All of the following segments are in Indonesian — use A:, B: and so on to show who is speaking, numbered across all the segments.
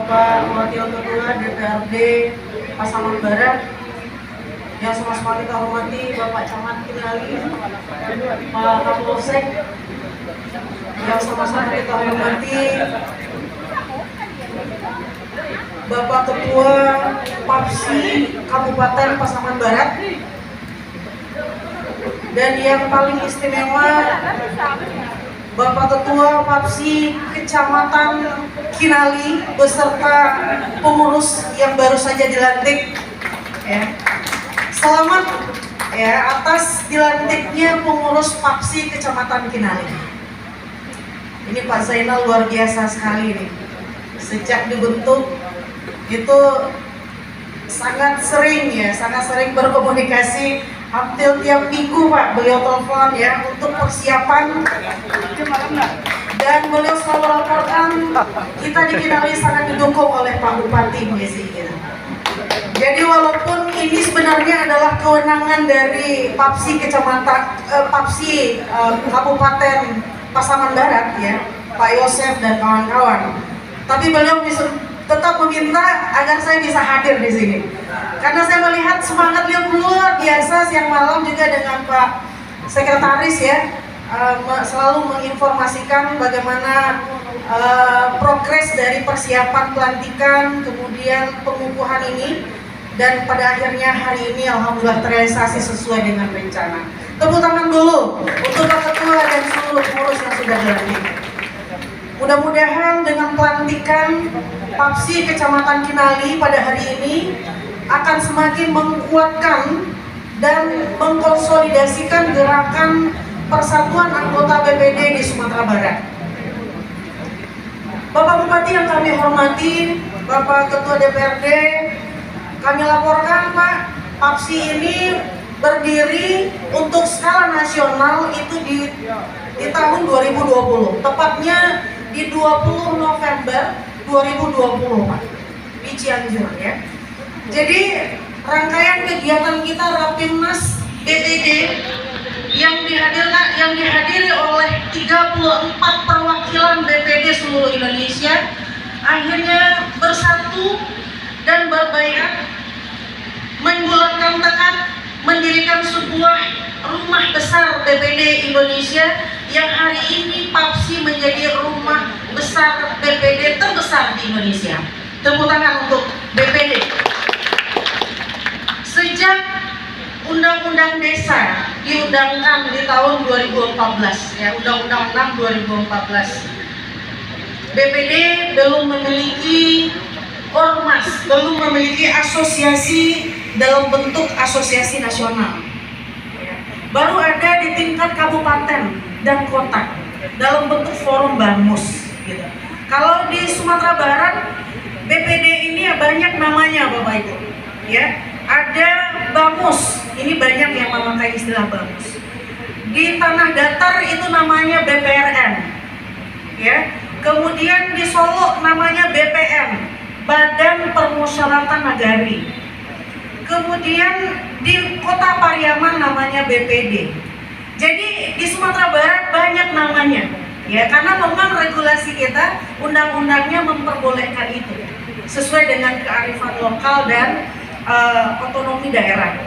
A: Bapak Wakil Ketua DPRD Pasaman Barat, yang sama-sama kita hormati Bapak Camat Kinali, Pak Kapolsek, yang sama-sama kita hormati Bapak Ketua Papsi Kabupaten Pasaman Barat, dan yang paling istimewa Bapak Ketua Papsi Kecamatan Kinali beserta pengurus yang baru saja dilantik. Ya. Selamat ya atas dilantiknya pengurus Papsi Kecamatan Kinali. Ini Pak Zainal luar biasa sekali nih. Sejak dibentuk itu sangat sering berkomunikasi. Hampir tiap minggu Pak beliau telepon ya untuk persiapan, dan beliau selalu laporkan kita di Kinali sangat didukung oleh Pak Bupati Mesi. Jadi walaupun ini sebenarnya adalah kewenangan dari Papsi Kabupaten Pasaman Barat ya, Pak Yosef dan kawan-kawan, tapi beliau tetap meminta agar saya bisa hadir di sini. Karena saya melihat semangat beliau luar biasa. Siang malam juga dengan Pak Sekretaris ya, selalu menginformasikan bagaimana progres dari persiapan pelantikan, kemudian pengukuhan ini, dan pada akhirnya hari ini alhamdulillah terrealisasi sesuai dengan rencana. Tepuk tangan dulu untuk Pak Ketua dan seluruh pengurus yang sudah dilantik. Mudah-mudahan dengan pelantikan Papsi Kecamatan Kinali pada hari ini akan semakin menguatkan dan mengkonsolidasikan gerakan persatuan anggota BPD di Sumatera Barat. Bapak Bupati yang kami hormati, Bapak Ketua DPRD, kami laporkan Pak, Papsi ini berdiri untuk skala nasional itu di tahun 2020, tepatnya di 20 November 2020 Pak, di Cianjur ya. Jadi rangkaian kegiatan kita Rapimnas BPD yang dihadiri oleh 34 perwakilan BPD seluruh Indonesia akhirnya bersatu dan berbaikat membulatkan tekad mendirikan sebuah rumah besar BPD Indonesia yang hari ini Papsi menjadi rumah besar BPD terbesar di Indonesia. Tepuk tangan untuk BPD. Sejak Undang-Undang Desa diundangkan di tahun 2014 ya, Undang-Undang 6 2014, BPD belum memiliki ormas, belum memiliki asosiasi dalam bentuk asosiasi nasional. Baru ada di tingkat kabupaten dan kota dalam bentuk forum Bamus gitu. Kalau di Sumatera Barat BPD ini banyak namanya Bapak Ibu ya. Ada Bamus, ini banyak yang memakai istilah Bamus. Di Tanah Datar itu namanya BPRN ya. Kemudian di Solo namanya BPN, Badan Permusyawaratan Nagari. Kemudian di Kota Pariaman namanya BPD. Jadi di Sumatera Barat banyak namanya ya, karena memang regulasi kita, undang-undangnya memperbolehkan itu sesuai dengan kearifan lokal dan otonomi daerah.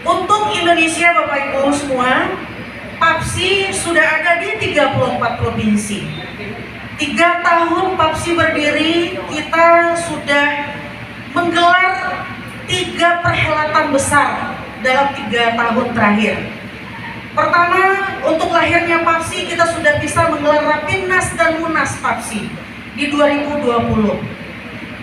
A: Untuk Indonesia Bapak Ibu semua, Papsi sudah ada di 34 provinsi. 3 tahun Papsi berdiri, kita sudah menggelar 3 perhelatan besar dalam 3 tahun terakhir. Pertama, untuk lahirnya Papsi kita sudah bisa menggelar Rapimnas dan Munas Papsi di 2020.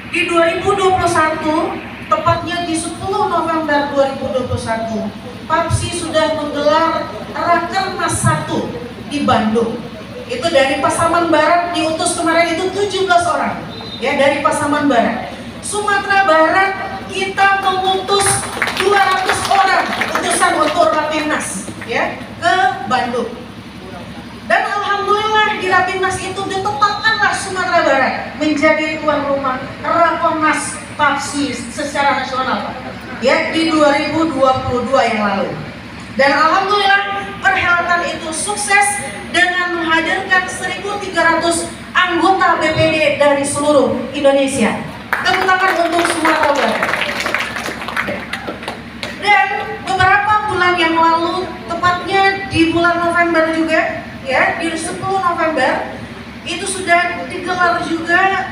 A: Di 2021, tepatnya di 10 November 2021, Papsi sudah menggelar Rakernas 1 di Bandung. Itu dari Pasaman Barat diutus kemarin itu 17 orang ya, dari Pasaman Barat. Sumatera Barat kita mengutus 200 orang utusan untuk Rapimnas ya ke Bandung. Dan alhamdulillah di Rapimnas itu ditetapkanlah Sumatera Barat menjadi tuan rumah Rakornas Papsi secara nasional ya di 2022 yang lalu. Dan alhamdulillah perhelatan itu sukses dengan menghadirkan 1.300 anggota BPD dari seluruh Indonesia. Tepuk tangan untuk Sumatera Barat. Dan beberapa bulan yang lalu, tepatnya di bulan November juga, ya, di 10 November itu sudah digelar juga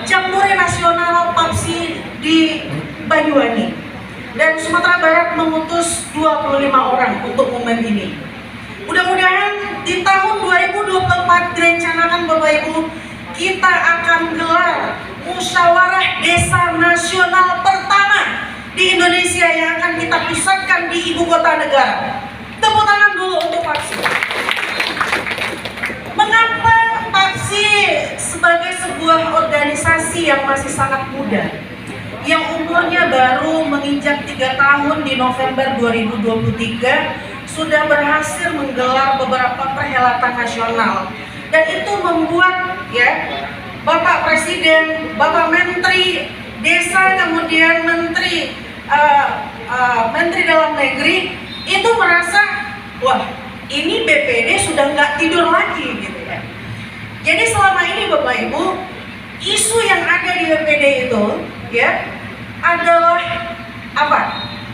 A: Jambore Nasional PAPSI di Banyuwangi, dan Sumatera Barat mengutus 25 orang untuk momen ini. Mudah-mudahan di tahun 2024 direncanakan Bapak Ibu, kita akan gelar musyawarah desa nasional pertama di Indonesia yang akan kita pusatkan di ibu kota negara. Tepuk tangan dulu untuk PAPSI. Mengapa PAPSI sebagai sebuah organisasi yang masih sangat muda, yang umurnya baru menginjak 3 tahun di November 2023, sudah berhasil menggelar beberapa perhelatan nasional, dan itu membuat, ya, Bapak Presiden, Bapak Menteri Desa, kemudian Menteri Dalam Negeri itu merasa, wah, ini BPD sudah nggak tidur lagi, gitu ya. Jadi selama ini Bapak Ibu, isu yang ada di BPD itu, ya, adalah apa?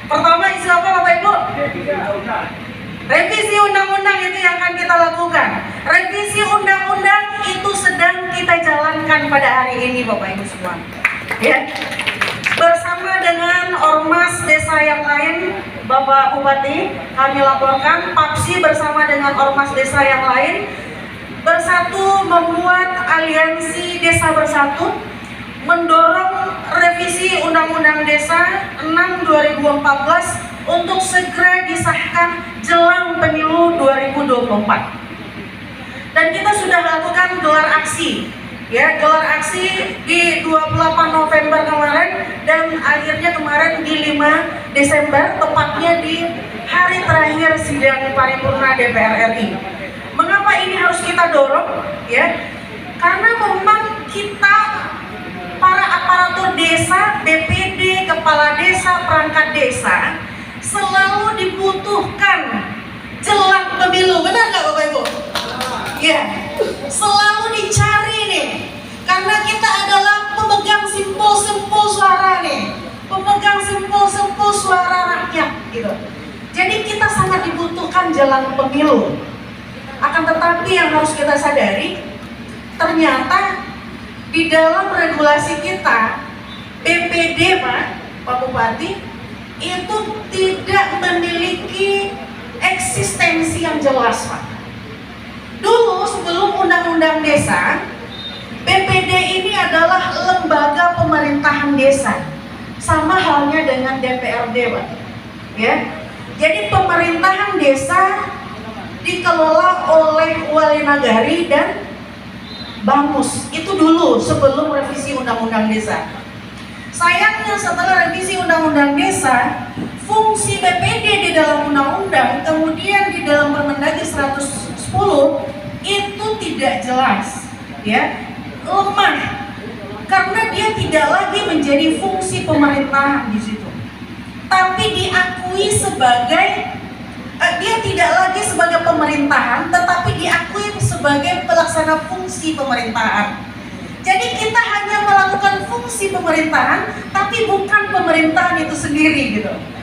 A: Pertama, isu apa Bapak Ibu? Revisi undang-undang itu yang akan kita lakukan. Revisi undang-undang itu sedang kita jalankan pada hari ini Bapak Ibu semua, ya. Bersama dengan ormas desa yang lain, Bapak Bupati, kami laporkan PAPSI bersama dengan ormas desa yang lain bersatu membuat aliansi Desa Bersatu, mendorong revisi Undang-Undang Desa 6/2014 untuk segera disahkan jelang pemilu 2024. Dan kita sudah lakukan gelar aksi, ya, gelar aksi di 28 November kemarin, dan akhirnya kemarin di 5 Desember, tepatnya di hari terakhir sidang paripurna DPR RI. Mengapa ini harus kita dorong, ya? Karena memang kita, para aparatur desa, BPD, kepala desa, perangkat desa, selalu dibutuhkan jelang pemilu. Benar nggak Bapak Ibu? Ya, selalu dicari nih, karena kita adalah pemegang simpul-simpul suara nih, pemegang simpul-simpul suara rakyat, gitu. Jadi kita sangat dibutuhkan jelang pemilu. Akan tetapi yang harus kita sadari, ternyata di dalam regulasi kita, BPD Pak Bupati, itu tidak memiliki eksistensi yang jelas Pak. Dulu sebelum Undang-Undang Desa, BPD ini adalah lembaga pemerintahan desa, sama halnya dengan DPRD Pak, ya. Jadi pemerintahan desa dikelola oleh wali nagari dan Bamus. Itu dulu sebelum revisi Undang-Undang Desa. Sayangnya setelah revisi Undang-Undang Desa, fungsi BPD di dalam undang-undang, kemudian di dalam Permendagri 110 itu tidak jelas, ya, lemah, karena dia tidak lagi menjadi fungsi pemerintahan di situ, tapi diakui sebagai dia tidak lagi sebagai pemerintahan, tetapi diakui sebagai pelaksana fungsi pemerintahan. Jadi kita hanya melakukan fungsi pemerintahan, tapi bukan pemerintahan itu sendiri, gitu.